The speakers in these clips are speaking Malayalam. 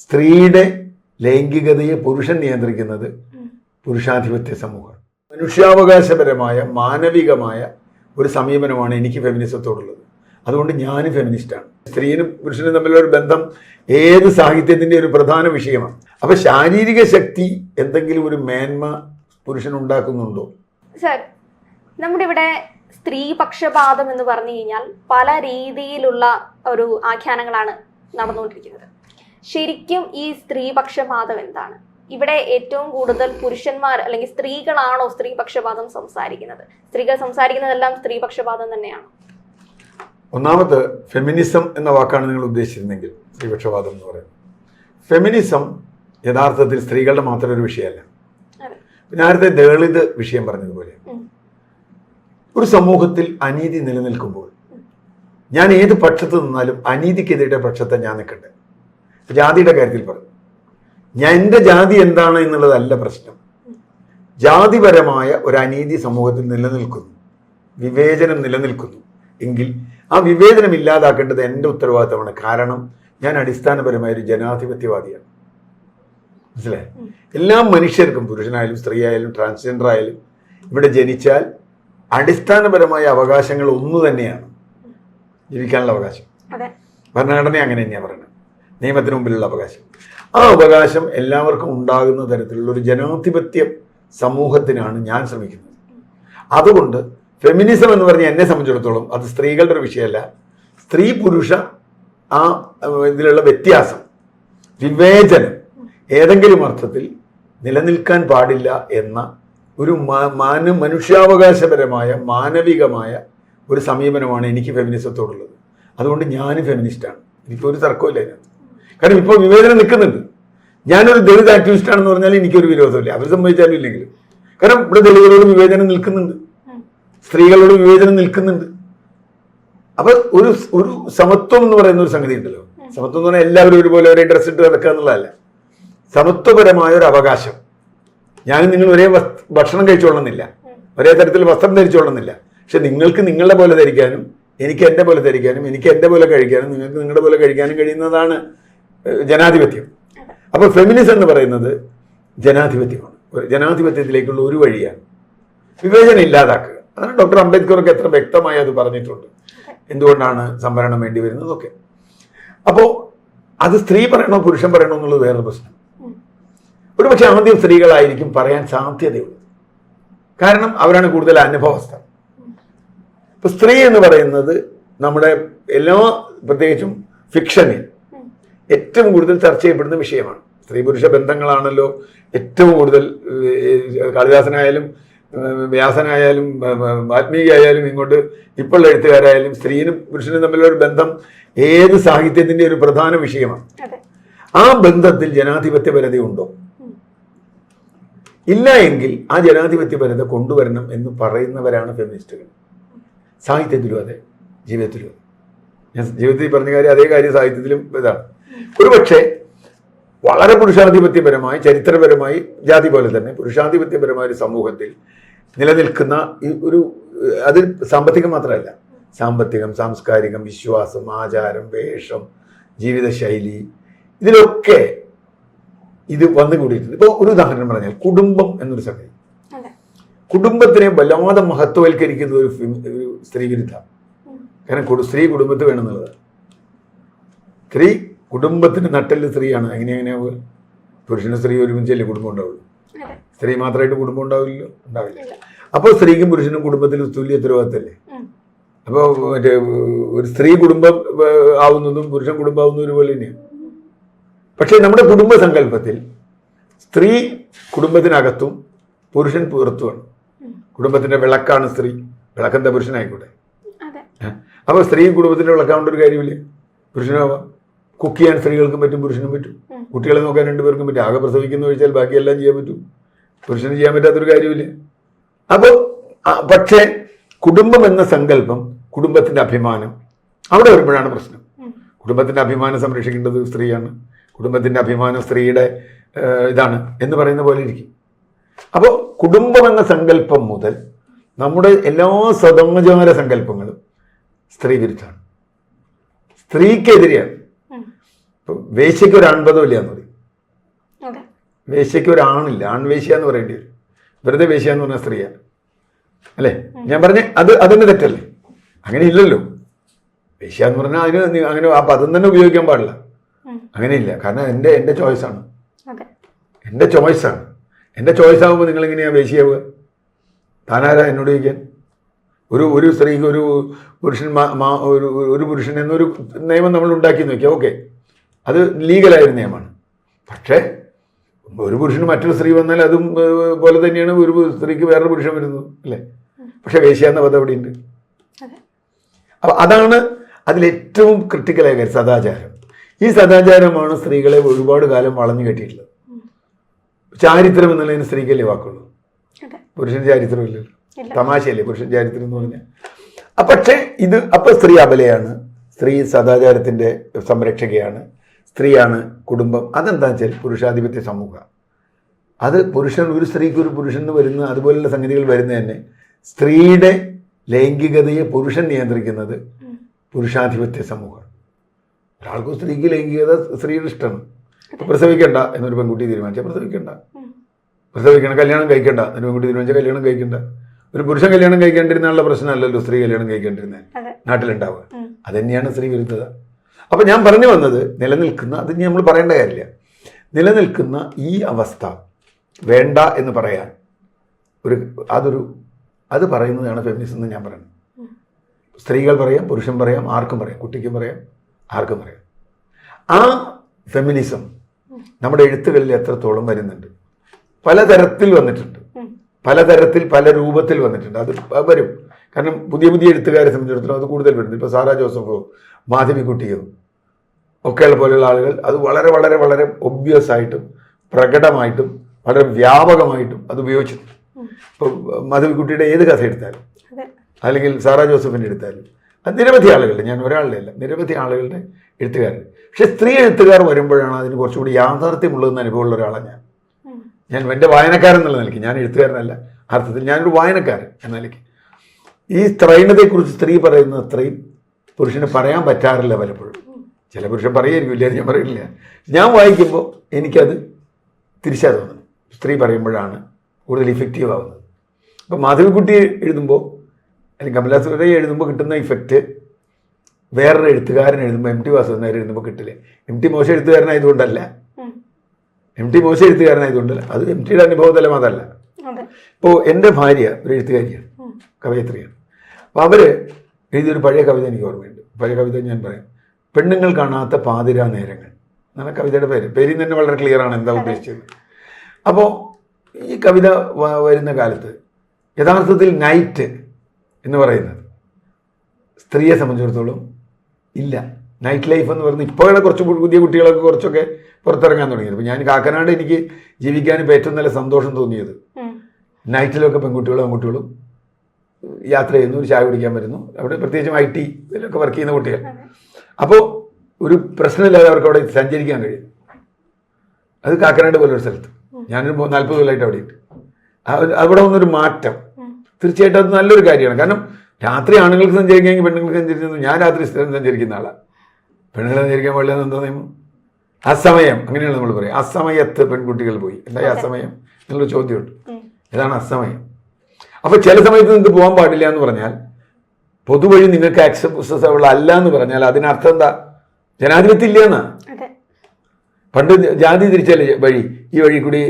സ്ത്രീയുടെ ലൈംഗികതയെ പുരുഷൻ നിയന്ത്രിക്കുന്നത് പുരുഷാധിപത്യ സമൂഹമാണ്. മനുഷ്യാവകാശപരമായ മാനവികമായ ഒരു സമീപനമാണ് എനിക്ക് ഫെമിനിസത്തോടുള്ളത്. അതുകൊണ്ട് ഞാനും ഫെമിനിസ്റ്റാണ്. സ്ത്രീയും പുരുഷനും തമ്മിലുള്ള ഒരു ബന്ധം ഏത് സാഹിത്യത്തിൻ്റെ ഒരു പ്രധാന വിഷയമാണ്. അപ്പൊ ശാരീരിക ശക്തി എന്തെങ്കിലും ഒരു മേന്മ പുരുഷൻ ഉണ്ടാക്കുന്നുണ്ടോ? സർ, നമ്മുടെ ഇവിടെ സ്ത്രീപക്ഷപാതം എന്ന് പറഞ്ഞു കഴിഞ്ഞാൽ പല രീതിയിലുള്ള ഒരു ആഖ്യാനങ്ങളാണ് നടന്നുകൊണ്ടിരിക്കുന്നത്. ശരിക്കും ഈ സ്ത്രീപക്ഷപാതം എന്താണ്? ഇവിടെ ഏറ്റവും കൂടുതൽ പുരുഷന്മാർ അല്ലെങ്കിൽ സ്ത്രീകളാണോ സ്ത്രീപക്ഷപാതം സംസാരിക്കുന്നത്? സ്ത്രീകൾ സംസാരിക്കുന്നതെല്ലാം സ്ത്രീപക്ഷപാതം തന്നെയാണോ? ഒന്നാമത് ഫെമിനിസം എന്ന വാക്കാണ് നിങ്ങൾ ഉദ്ദേശിച്ചിരുന്നെങ്കിൽ സ്ത്രീപക്ഷപാതം എന്ന് പറയുന്നത്. ഫെമിനിസം യഥാർത്ഥത്തിൽ സ്ത്രീകളുടെ മാത്രം ഒരു വിഷയമല്ല. നേരത്തെ ദളിത് വിഷയം പറഞ്ഞതുപോലെ ഒരു സമൂഹത്തിൽ അനീതി നിലനിൽക്കുമ്പോൾ ഞാൻ ഏത് പക്ഷത്ത് നിന്നാലും അനീതിക്കെതിരെ പക്ഷത്തെ ഞാൻ നിൽക്കട്ടെ. ജാതിയുടെ കാര്യത്തിൽ പറഞ്ഞു, ഞാൻ എൻ്റെ ജാതി എന്താണ് എന്നുള്ളതല്ല പ്രശ്നം. ജാതിപരമായ ഒരു അനീതി സമൂഹത്തിൽ നിലനിൽക്കുന്നു, വിവേചനം നിലനിൽക്കുന്നു എങ്കിൽ ആ വിവേചനം ഇല്ലാതാക്കേണ്ടത് എൻ്റെ ഉത്തരവാദിത്തമാണ്. കാരണം ഞാൻ അടിസ്ഥാനപരമായ ഒരു ജനാധിപത്യവാദിയാണ്. മനസ്സിലായി? എല്ലാ മനുഷ്യർക്കും, പുരുഷനായാലും സ്ത്രീ ആയാലും ട്രാൻസ്ജെൻഡർ ആയാലും, ഇവിടെ ജനിച്ചാൽ അടിസ്ഥാനപരമായ അവകാശങ്ങൾ ഒന്നു തന്നെയാണ്, ജീവിക്കാനുള്ള അവകാശം. ഭരണഘടന അങ്ങനെ തന്നെയാണ് പറയുന്നത്, നിയമത്തിന് മുമ്പിലുള്ള അവകാശം. ആ അവകാശം എല്ലാവർക്കും ഉണ്ടാകുന്ന തരത്തിലുള്ള ഒരു ജനാധിപത്യ സമൂഹത്തിനാണ് ഞാൻ ശ്രമിക്കുന്നത്. അതുകൊണ്ട് ഫെമിനിസം എന്ന് പറഞ്ഞാൽ എന്നെ സംബന്ധിച്ചിടത്തോളം അത് സ്ത്രീകളുടെ ഒരു വിഷയമല്ല. സ്ത്രീ പുരുഷ ആ ഇതിലുള്ള വ്യത്യാസം, വിവേചനം ഏതെങ്കിലും അർത്ഥത്തിൽ നിലനിൽക്കാൻ പാടില്ല എന്ന ഒരു മനുഷ്യാവകാശപരമായ മാനവികമായ ഒരു സമീപനമാണ് എനിക്ക് ഫെമിനിസത്തോടുള്ളത്. അതുകൊണ്ട് ഞാനും ഫെമിനിസ്റ്റാണ്. എനിക്കൊരു തർക്കമില്ല അതിനകത്ത്. കാരണം ഇപ്പോൾ വിവേചനം നിൽക്കുന്നുണ്ട്. ഞാനൊരു ദളിത് ആക്ടിവിസ്റ്റാണെന്ന് പറഞ്ഞാൽ എനിക്കൊരു വിരോധമില്ല, അവർ സംഭവിച്ചാലും ഇല്ലെങ്കിലും. കാരണം ഇവിടെ ദളിതരോട് വിവേചനം നിൽക്കുന്നുണ്ട്, സ്ത്രീകളോട് വിവേചനം നിൽക്കുന്നുണ്ട്. അപ്പൊ ഒരു ഒരു സമത്വം എന്ന് പറയുന്ന ഒരു സംഗതി ഉണ്ടല്ലോ. സമത്വം എന്ന് പറഞ്ഞാൽ എല്ലാവരും ഒരുപോലെ ഒരേ ഡ്രസ് ഇട്ട് നടക്കുക എന്നുള്ളതല്ല. സമത്വപരമായ ഒരു അവകാശം. ഞാനും നിങ്ങൾ ഒരേ ഭക്ഷണം കഴിച്ചോളുന്നില്ല, ഒരേ തരത്തിൽ വസ്ത്രം ധരിച്ചോളുന്നില്ല. പക്ഷെ നിങ്ങൾക്ക് നിങ്ങളുടെ പോലെ ധരിക്കാനും എനിക്ക് എൻ്റെ പോലെ ധരിക്കാനും എനിക്ക് എൻ്റെ പോലെ കഴിക്കാനും നിങ്ങൾക്ക് നിങ്ങളുടെ പോലെ കഴിക്കാനും കഴിയുന്നതാണ് ജനാധിപത്യം. അപ്പൊ ഫെമിനിസം എന്ന് പറയുന്നത് ജനാധിപത്യമാണ്. ജനാധിപത്യത്തിലേക്കുള്ള ഒരു വഴിയാണ് വിവേചനം ഇല്ലാതാക്കുക. അതാണ് ഡോക്ടർ അംബേദ്കറൊക്കെ എത്ര വ്യക്തമായി അത് പറഞ്ഞിട്ടുണ്ട്, എന്തുകൊണ്ടാണ് സംവരണം വേണ്ടി വരുന്നതൊക്കെ. അപ്പോൾ അത് സ്ത്രീ പറയണോ പുരുഷൻ പറയണോ എന്നുള്ളത് വേറൊരു പ്രശ്നം. ഒരു പക്ഷെ ആദ്യം സ്ത്രീകളായിരിക്കും പറയാൻ സാധ്യതയുള്ളത്, കാരണം അവരാണ് കൂടുതൽ അനുഭവസ്ഥ. ഇപ്പൊ സ്ത്രീ എന്ന് പറയുന്നത് നമ്മുടെ എല്ലാ, പ്രത്യേകിച്ചും ഫിക്ഷനിൽ ഏറ്റവും കൂടുതൽ ചർച്ച ചെയ്യപ്പെടുന്ന വിഷയമാണ്. സ്ത്രീ പുരുഷ ബന്ധങ്ങളാണല്ലോ ഏറ്റവും കൂടുതൽ. കാളിദാസനായാലും വ്യാസനായാലും വാൽമീകിയായാലും ഇങ്ങോട്ട് ഇപ്പോഴുള്ള എഴുത്തുകാരായാലും സ്ത്രീയും പുരുഷനും തമ്മിലുള്ള ഒരു ബന്ധം ഏത് സാഹിത്യത്തിന്റെ ഒരു പ്രധാന വിഷയമാണ്. ആ ബന്ധത്തിൽ ജനാധിപത്യപരത ഉണ്ടോ? ഇല്ല എങ്കിൽ ആ ജനാധിപത്യപരത കൊണ്ടുവരണം എന്ന് പറയുന്നവരാണ് ഫെമിനിസ്റ്റുകൾ. സാഹിത്യത്തിലും അതെ, ജീവിതത്തിലും അതെ. ഞാൻ ജീവിതത്തിൽ പറഞ്ഞ കാര്യം അതേ കാര്യം സാഹിത്യത്തിലും ഇതാണ്. ഒരുപക്ഷെ വളരെ പുരുഷാധിപത്യപരമായി, ചരിത്രപരമായി ജാതി പോലെ തന്നെ പുരുഷാധിപത്യപരമായ ഒരു സമൂഹത്തിൽ നിലനിൽക്കുന്ന ഈ ഒരു, അത് സാമ്പത്തികം മാത്രമല്ല, സാമ്പത്തികം, സാംസ്കാരികം, വിശ്വാസം, ആചാരം, വേഷം, ജീവിതശൈലി, ഇതിലൊക്കെ ഇത് വന്നുകൂടിയിട്ടുണ്ട്. ഇപ്പോൾ ഒരു ഉദാഹരണം പറഞ്ഞാൽ കുടുംബം എന്നൊരു സംഗതി, കുടുംബത്തിനെ വല്ലാതെ മഹത്വവൽക്കരിക്കുന്ന ഒരു സ്ത്രീ വിരുദ്ധ. കാരണം സ്ത്രീ കുടുംബത്തിൽ വേണമെന്നുള്ളതാണ്. സ്ത്രീ കുടുംബത്തിന് നട്ടെല്ല് സ്ത്രീയാണ്. എങ്ങനെയാ പുരുഷനും സ്ത്രീ ഒരുമിച്ചല്ലേ കുടുംബം ഉണ്ടാവുള്ളൂ. സ്ത്രീ മാത്രമായിട്ട് കുടുംബം ഉണ്ടാവില്ല. അപ്പോൾ സ്ത്രീക്കും പുരുഷനും കുടുംബത്തിൽ തുല്യ ഉത്തരവാദിത്തമല്ലേ. അപ്പോൾ മറ്റേ ഒരു സ്ത്രീ കുടുംബം ആവുന്നതും പുരുഷൻ കുടുംബം ആവുന്നതും ഒരുപോലെ തന്നെയാണ്. പക്ഷേ നമ്മുടെ കുടുംബ സങ്കല്പത്തിൽ സ്ത്രീ കുടുംബത്തിനകത്തും പുരുഷൻ പുറത്തുമാണ്. കുടുംബത്തിന്റെ വിളക്കാണ് സ്ത്രീ, വിളക്കെന്താ പുരുഷനായിക്കോട്ടെ. അപ്പോൾ സ്ത്രീ കുടുംബത്തിന്റെ വിളക്കാവേണ്ട ഒരു കാര്യമില്ലേ? പുരുഷനാവാം. കുക്ക് ചെയ്യാൻ സ്ത്രീകൾക്കും പറ്റും, പുരുഷനും പറ്റും. കുട്ടികളെ നോക്കാൻ രണ്ടുപേർക്കും പറ്റും. ആകെ പ്രസവിക്കുന്ന ഒഴിച്ചാൽ ബാക്കിയെല്ലാം ചെയ്യാൻ പറ്റും. പുരുഷന് ചെയ്യാൻ പറ്റാത്തൊരു കാര്യമില്ല. അപ്പോൾ പക്ഷേ കുടുംബം എന്ന സങ്കല്പം, കുടുംബത്തിന്റെ അഭിമാനം, അവിടെ വരുമ്പോഴാണ് പ്രശ്നം. കുടുംബത്തിന്റെ അഭിമാനം സംരക്ഷിക്കേണ്ടത് സ്ത്രീയാണ്, കുടുംബത്തിന്റെ അഭിമാനം സ്ത്രീയുടെ ഇതാണ് എന്ന് പറയുന്ന പോലെ ഇരിക്കും. അപ്പോൾ കുടുംബം എന്ന സങ്കല്പം മുതൽ നമ്മുടെ എല്ലാ സദാചാര സങ്കല്പങ്ങളും സ്ത്രീ വിരുദ്ധമാണ്, സ്ത്രീക്കെതിരെയാണ്. വേശ്യയ്ക്ക് ഒരു ആൺപദമില്ല എന്ന് പറയും. അതെ. വേശ്യയ്ക്ക് ഒരു ആണില്ല, ആൺവേശ്യ എന്ന് പറയേണ്ടി വരും. വെറുതെ വേശ്യ എന്ന് പറഞ്ഞ സ്ത്രീയാണ് അല്ലേ? ഞാൻ പറഞ്ഞ അതിന് തെറ്റല്ലേ? അങ്ങനെ ഇല്ലല്ലോ. വേശ്യ എന്ന് പറഞ്ഞാൽ അതിന് അങ്ങനെ ആ പദം തന്നെ ഉപയോഗിക്കാൻ പാടില്ല. അങ്ങനെയില്ല. കാരണം എൻ്റെ ചോയ്സാണ്, എൻ്റെ ചോയ്സാണ്. എൻ്റെ ചോയ്സ് ആകുമ്പോൾ നിങ്ങളെങ്ങനെയാണ് വേശ്യയാവുക? താനാരാ എന്നോട് ചോദിക്കാൻ? ഒരു സ്ത്രീക്ക് ഒരു പുരുഷൻ ഒരു പുരുഷൻ എന്നൊരു നിയമം നമ്മൾ ഉണ്ടാക്കി നോക്കിയാൽ ഓക്കെ, അത് ലീഗലായൊരു നിയമമാണ്. പക്ഷേ ഒരു പുരുഷന് മറ്റൊരു സ്ത്രീ വന്നാൽ അതും പോലെ തന്നെയാണ് ഒരു സ്ത്രീക്ക് വേറൊരു പുരുഷൻ വരുന്നത് അല്ലേ? പക്ഷെ വേശ്യ എന്ന പദം അവിടെ ഉണ്ട്. അപ്പം അതാണ് അതിലേറ്റവും ക്രിട്ടിക്കലായ കാര്യം, സദാചാരം. ഈ സദാചാരമാണ് സ്ത്രീകളെ ഒരുപാട് കാലം വളഞ്ഞു കെട്ടിയിട്ടുള്ളത്. ചാരിത്രം എന്നുള്ളതിന് സ്ത്രീക്കല്ലേ വാക്കുള്ളൂ, പുരുഷൻ ചാരിത്രമില്ലല്ലോ. തമാശയല്ലേ പുരുഷൻ ചാരിത്രം എന്ന് പറഞ്ഞാൽ. പക്ഷേ അപ്പം സ്ത്രീ അബലയാണ്, സ്ത്രീ സദാചാരത്തിൻ്റെ സംരക്ഷകയാണ്, സ്ത്രീയാണ് കുടുംബം. അതെന്താണെന്ന് വെച്ചാൽ പുരുഷാധിപത്യ സമൂഹം. അത് ഒരു സ്ത്രീക്ക് ഒരു പുരുഷൻ വരുന്ന അതുപോലുള്ള സംഗതികൾ വരുന്നത് തന്നെ സ്ത്രീയുടെ ലൈംഗികതയെ പുരുഷൻ നിയന്ത്രിക്കുന്നത് പുരുഷാധിപത്യ സമൂഹമാണ്. ഒരാൾക്ക് സ്ത്രീക്ക് ലൈംഗികത സ്ത്രീയുടെ ഇഷ്ടമാണ്. പ്രസവിക്കണ്ട എന്നൊരു പെൺകുട്ടി തീരുമാനിച്ചാൽ പ്രസവിക്കണം, കല്യാണം കഴിക്കണ്ട എന്നൊരു പെൺകുട്ടി തീരുമാനിച്ചാൽ കല്യാണം കഴിക്കണ്ട. ഒരു പുരുഷൻ കല്യാണം കഴിക്കേണ്ടിരുന്നുള്ള പ്രശ്നമല്ലല്ലോ സ്ത്രീ കല്യാണം കഴിക്കേണ്ടിരുന്നത് നാട്ടിലുണ്ടാവുക. അത് തന്നെയാണ് സ്ത്രീ വിരുദ്ധത. അപ്പം ഞാൻ പറഞ്ഞു വന്നത്, നിലനിൽക്കുന്ന, അത് നമ്മൾ പറയേണ്ട കാര്യമില്ല, നിലനിൽക്കുന്ന ഈ അവസ്ഥ വേണ്ട എന്ന് പറയാൻ അത് പറയുന്നതാണ് ഫെമിനിസം എന്ന് ഞാൻ പറയുന്നത്. സ്ത്രീകൾ പറയാം, പുരുഷൻ പറയാം, ആർക്കും പറയാം, കുട്ടിക്കും പറയാം, ആർക്കും പറയാം. ആ ഫെമിനിസം നമ്മുടെ എഴുത്തുകളിൽ എത്രത്തോളം വരുന്നുണ്ട്, പലതരത്തിൽ വന്നിട്ടുണ്ട്, പലതരത്തിൽ പല രൂപത്തിൽ വന്നിട്ടുണ്ട്. അത് വരും. കാരണം പുതിയ എഴുത്തുകാരെ സംബന്ധിച്ചിടത്തോളം അത് കൂടുതൽ വരുന്നത്. ഇപ്പോൾ സാറാ ജോസഫോ മാധവിക്കുട്ടിയോ ഒക്കെയുള്ള പോലെയുള്ള ആളുകൾ അത് വളരെ വളരെ വളരെ ഒബ്വിയസ് ആയിട്ടും പ്രകടമായിട്ടും വളരെ വ്യാപകമായിട്ടും അത് ഉപയോഗിച്ചിട്ടുണ്ട്. ഇപ്പോൾ മാധവിക്കുട്ടിയുടെ ഏത് കഥ എടുത്താലും അല്ലെങ്കിൽ സാറാ ജോസഫിൻ്റെ എടുത്താലും അത് നിരവധി ആളുകളുടെ, ഞാൻ ഒരാളുടെ അല്ല, നിരവധി ആളുകളുടെ എഴുത്തുകാർ. പക്ഷെ സ്ത്രീ എഴുത്തുകാർ വരുമ്പോഴാണ് അതിന് കുറച്ചുകൂടി യാഥാർത്ഥ്യമുള്ളതെന്ന് അനുഭവമുള്ള ഒരാളാണ് ഞാൻ എൻ്റെ വായനക്കാരൻ എന്നുള്ള നിലയ്ക്ക്. ഞാൻ എഴുത്തുകാരനല്ല, അർത്ഥത്തിൽ ഞാനൊരു വായനക്കാരൻ എന്ന നിലയ്ക്ക്. ഈ സ്ത്രൈണതയെക്കുറിച്ച് സ്ത്രീ പറയുന്നത് അത്രയും പുരുഷന് പറയാൻ പറ്റാറില്ല പലപ്പോഴും. ചില പുരുഷൻ പറയായിരിക്കില്ല, ഞാൻ പറയില്ല. ഞാൻ വായിക്കുമ്പോൾ എനിക്കത് തിരിച്ചാ തോന്നുന്നു, സ്ത്രീ പറയുമ്പോഴാണ് കൂടുതൽ ഇഫക്റ്റീവ് ആവുന്നത്. അപ്പോൾ മാധവിക്കുട്ടി എഴുതുമ്പോൾ അല്ലെങ്കിൽ കമലാസുരയ്യ എഴുതുമ്പോൾ കിട്ടുന്ന ഇഫക്റ്റ് വേറൊരു എഴുത്തുകാരൻ എഴുതുമ്പോൾ, എം ടി വാസുദേവൻ എഴുതുമ്പോൾ കിട്ടില്ല. എം ടി മോശം എഴുത്തുകാരനായതുകൊണ്ടല്ല, അത് എം ടിയുടെ അനുഭവതലം അതല്ല. ഇപ്പോൾ എൻ്റെ ഭാര്യ ഒരു എഴുത്തുകാരിയാണ്, കവയത്രിയാണ്. അപ്പോൾ അവർ എഴുതിയൊരു പഴയ കവിത എനിക്ക് ഓർമ്മയുണ്ട്. പഴയ കവിത ഞാൻ പറയാം. പെണ്ണുങ്ങൾ കാണാത്ത പാതിരാ നേരങ്ങൾ എന്നാണ് കവിതയുടെ പേരിൽ തന്നെ വളരെ ക്ലിയറാണ് എന്താ ഉദ്ദേശിച്ചത്. അപ്പോൾ ഈ കവിത വരുന്ന കാലത്ത് യഥാർത്ഥത്തിൽ നൈറ്റ് എന്ന് പറയുന്നത് സ്ത്രീയെ സംബന്ധിച്ചിടത്തോളം ഇല്ല. നൈറ്റ് ലൈഫ് എന്ന് പറയുന്നത് ഇപ്പോഴാണ് കുറച്ച് പുതിയ കുട്ടികളൊക്കെ കുറച്ചൊക്കെ പുറത്തിറങ്ങാൻ തുടങ്ങിയത്. അപ്പോൾ ഞാൻ കാക്കനാട് എനിക്ക് ജീവിക്കാൻ ഇപ്പോൾ ഏറ്റവും നല്ല സന്തോഷം തോന്നിയത് നൈറ്റിലൊക്കെ പെൺകുട്ടികളും ആൺകുട്ടികളും യാത്ര ചെയ്യുന്നു, ഒരു ചായ കുടിക്കാൻ വരുന്നു. അവിടെ പ്രത്യേകിച്ചും IT ഇതിലൊക്കെ വർക്ക് ചെയ്യുന്ന കുട്ടികൾ. അപ്പോൾ ഒരു പ്രശ്നമില്ലാതെ അവർക്ക് അവിടെ സഞ്ചരിക്കാൻ കഴിയും. അത് കാക്കനാട് പോലൊരു സ്ഥലത്ത് ഞാനൊരു 40 കൊല്ലമായിട്ട് അവിടെ ഉണ്ട്. അവിടെ വന്നൊരു മാറ്റം തീർച്ചയായിട്ടും അത് നല്ലൊരു കാര്യമാണ്. കാരണം രാത്രി ആണുങ്ങൾക്ക് സഞ്ചരിക്കാമെങ്കിൽ പെണ്ണുങ്ങൾക്ക് സഞ്ചരിക്കുന്നു. ഞാൻ രാത്രി സ്ഥിരം സഞ്ചരിക്കുന്ന ആളാണ്. പെണ്ണുങ്ങളെ സഞ്ചരിക്കാൻ പാടില്ല എന്ന് എന്തോ നിയമം? അസമയം, അങ്ങനെയാണ് നമ്മൾ പറയുക. അസമയത്ത് പെൺകുട്ടികൾ പോയി. എന്താ അസമയം എന്നുള്ളൊരു ചോദ്യമുണ്ട്. ഇതാണ് അസമയം. അപ്പോൾ ചില സമയത്ത് നിങ്ങൾക്ക് പോകാൻ പാടില്ല എന്ന് പറഞ്ഞാൽ, പൊതുവഴി നിങ്ങൾക്ക് ആക്സസബിൾ അല്ല എന്ന് പറഞ്ഞാൽ അതിനർത്ഥം എന്താ? ജനാധിപത്യം ഇല്ല എന്നാ. പണ്ട് ജാതി തിരിച്ചല്ലേ വഴി. ഈ വഴി കൂടി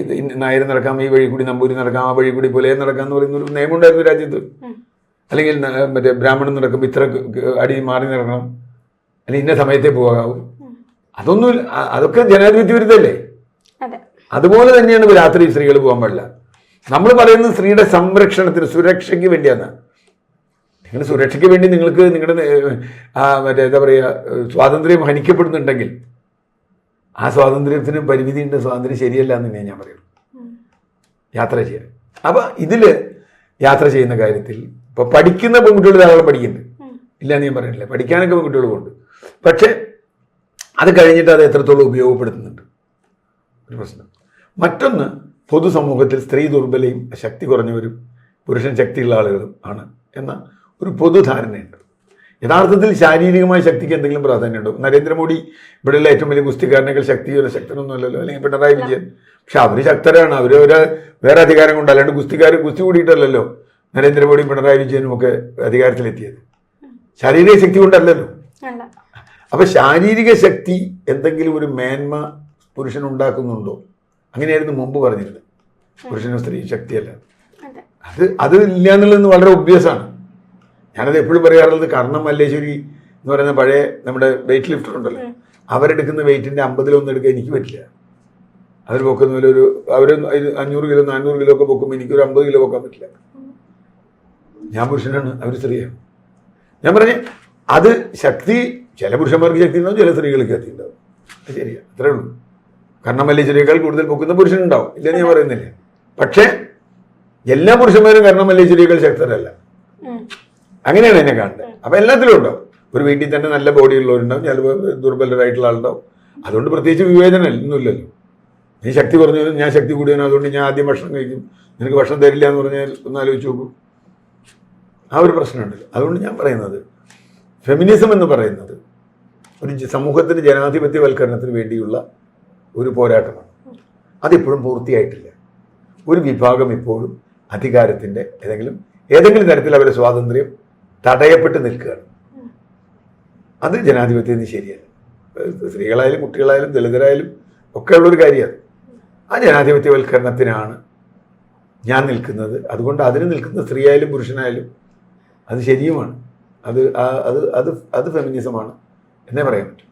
നായർ നടക്കാം, ഈ വഴി കൂടി നമ്പൂരി നടക്കാം, ആ വഴി കൂടി പുലയൻ നടക്കാം എന്ന് പറയുന്ന ഒരു നിയമം ഉണ്ടായിരുന്നു രാജ്യത്ത്. അല്ലെങ്കിൽ മറ്റേ ബ്രാഹ്മണൻ നടക്കുമ്പോൾ ഇത്ര അടി മാറി നടക്കണം, അല്ലെങ്കിൽ ഇന്ന സമയത്തേ പോകാവൂ. അതൊന്നും, അതൊക്കെ ജനാധിപത്യ വിരുദ്ധല്ലേ? അതുപോലെ തന്നെയാണ് ഇപ്പോൾ രാത്രി സ്ത്രീകൾ പോകാൻ പാടില്ല. നമ്മൾ പറയുന്നത് സ്ത്രീയുടെ സംരക്ഷണത്തിന്, സുരക്ഷയ്ക്ക് വേണ്ടിയാണ്. നിങ്ങൾ സുരക്ഷയ്ക്ക് വേണ്ടി നിങ്ങൾക്ക് നിങ്ങളുടെ മറ്റേ എന്താ പറയുക സ്വാതന്ത്ര്യം ഹനിക്കപ്പെടുന്നുണ്ടെങ്കിൽ ആ സ്വാതന്ത്ര്യത്തിന് പരിമിതിയുണ്ട്. സ്വാതന്ത്ര്യം ശരിയല്ല എന്ന് തന്നെയാണ് ഞാൻ പറയുന്നത്. യാത്ര ചെയ്യാൻ. അപ്പം ഇതിൽ യാത്ര ചെയ്യുന്ന കാര്യത്തിൽ ഇപ്പോൾ പഠിക്കുന്ന പെൺകുട്ടികൾ ധാരാളം പഠിക്കുന്നുണ്ട്, ഇല്ലയെന്ന് ഞാൻ പറയുന്നില്ല. പഠിക്കാനൊക്കെ പെൺകുട്ടികൾ കൊണ്ട്. പക്ഷേ അത് കഴിഞ്ഞിട്ട് അത് എത്രത്തോളം ഉപയോഗപ്പെടുത്തുന്നുണ്ട് ഒരു പ്രശ്നം. മറ്റൊന്ന്, പൊതുസമൂഹത്തിൽ സ്ത്രീ ദുർബലയും ശക്തി കുറഞ്ഞവരും പുരുഷൻ ശക്തിയുള്ള ആളുകളും ആണ് എന്ന ഒരു പൊതുധാരണയുണ്ട്. യഥാർത്ഥത്തിൽ ശാരീരികമായ ശക്തിക്ക് എന്തെങ്കിലും പ്രാധാന്യമുണ്ടോ? നരേന്ദ്രമോദി ഇവിടെയുള്ള ഏറ്റവും വലിയ ഗുസ്തിക്കാരനേക്കാൾ ശക്തനൊന്നും അല്ലല്ലോ, അല്ലെങ്കിൽ പിണറായി വിജയൻ. പക്ഷെ അവര് ശക്തരാണ്, അവര് വേറെ അധികാരം കൊണ്ട്, അല്ലാണ്ട് ഗുസ്തി കൂടിയിട്ടല്ലല്ലോ നരേന്ദ്രമോദിയും പിണറായി വിജയനും ഒക്കെ അധികാരത്തിലെത്തിയത്. ശാരീരിക ശക്തി കൊണ്ടല്ലല്ലോ. അപ്പൊ ശാരീരിക ശക്തി എന്തെങ്കിലും ഒരു മേന്മ പുരുഷൻ ഉണ്ടാക്കുന്നുണ്ടോ? അങ്ങനെയായിരുന്നു മുമ്പ് പറഞ്ഞിരുന്നത്. പുരുഷനും സ്ത്രീ ശക്തിയല്ല, അത് ഇല്ല എന്നുള്ളത് വളരെ ഒബ്വിയസ് ആണ്. ഞാനത് എപ്പോഴും പറയാറുള്ളത്, കർണം മല്ലേശ്വരി എന്ന് പറയുന്ന പഴയ നമ്മുടെ വെയിറ്റ് ലിഫ്റ്റർ ഉണ്ടല്ലോ, അവരെടുക്കുന്ന വെയിറ്റിന്റെ 50-1 എടുക്കാൻ എനിക്ക് പറ്റില്ല. അവർ പൊക്കുന്ന അവർ 500 കിലോ 400 കിലോ ഒക്കെ പൊക്കുമ്പോൾ എനിക്കൊരു 50 കിലോ പൊക്കാൻ പറ്റില്ല. ഞാൻ പുരുഷനാണ്, അവർ സ്ത്രീയാണ്. ഞാൻ പറഞ്ഞ അത് ശക്തി, ചില പുരുഷന്മാർക്ക് ശക്തി ഉണ്ടാവും, ചില സ്ത്രീകൾക്ക് ശക്തി ഉണ്ടാവും. അത് ശരിയാ, അത്രേ ഉള്ളൂ. കർണം മല്ലേശ്വരിയേക്കാൾ കൂടുതൽ പൊക്കുന്ന പുരുഷനുണ്ടാവും, ഇല്ലെന്ന് ഞാൻ പറയുന്നില്ല. പക്ഷേ എല്ലാ പുരുഷന്മാരും കർണം മല്ലേശ്വരിയേക്കാൾ ശക്തരല്ല. അങ്ങനെയാണ് എന്നെ കാണുന്നത്. അപ്പൊ എല്ലാത്തിലും ഉണ്ടാവും. ഒരു വീട്ടിൽ തന്നെ നല്ല ബോഡി ഉള്ളവരുണ്ടാവും, ചിലപ്പോൾ ദുർബലരായിട്ടുള്ള ആളുണ്ടാവും. അതുകൊണ്ട് പ്രത്യേകിച്ച് വിവേചനം ഒന്നുമില്ലല്ലോ. നീ ശക്തി കുറഞ്ഞവരും ഞാൻ ശക്തി കൂടിയവനും, അതുകൊണ്ട് ഞാൻ ആദ്യം ഭക്ഷണം കഴിക്കും, നിനക്ക് ഭക്ഷണം തരില്ല എന്ന് പറഞ്ഞാൽ ഒന്ന് ആലോചിച്ച് നോക്കൂ. ആ ഒരു പ്രശ്നമുണ്ടല്ലോ. അതുകൊണ്ട് ഞാൻ പറയുന്നത്, ഫെമിനിസം എന്ന് പറയുന്നത് ഒരു സമൂഹത്തിന്റെ ജനാധിപത്യവൽക്കരണത്തിന് വേണ്ടിയുള്ള ഒരു പോരാട്ടമാണ്. അതിപ്പോഴും പൂർത്തിയായിട്ടില്ല. ഒരു വിഭാഗം ഇപ്പോഴും അധികാരത്തിന്റെ ഏതെങ്കിലും തരത്തിൽ അവരുടെ സ്വാതന്ത്ര്യം തടയപ്പെട്ട് നിൽക്കുകയാണ്. അത് ജനാധിപത്യത്തിന് ശരിയല്ല. സ്ത്രീകളായാലും കുട്ടികളായാലും ദളിതരായാലും ഒക്കെ ഉള്ളൊരു കാര്യമാണ്. ആ ജനാധിപത്യവൽക്കരണത്തിനാണ് ഞാൻ നിൽക്കുന്നത്. അതുകൊണ്ട് അതിന് നിൽക്കുന്ന സ്ത്രീയായാലും പുരുഷനായാലും അത് ശരിയുമാണ്. അത് ഫെമിനിസമാണ് എന്നേ പറയാൻ പറ്റും.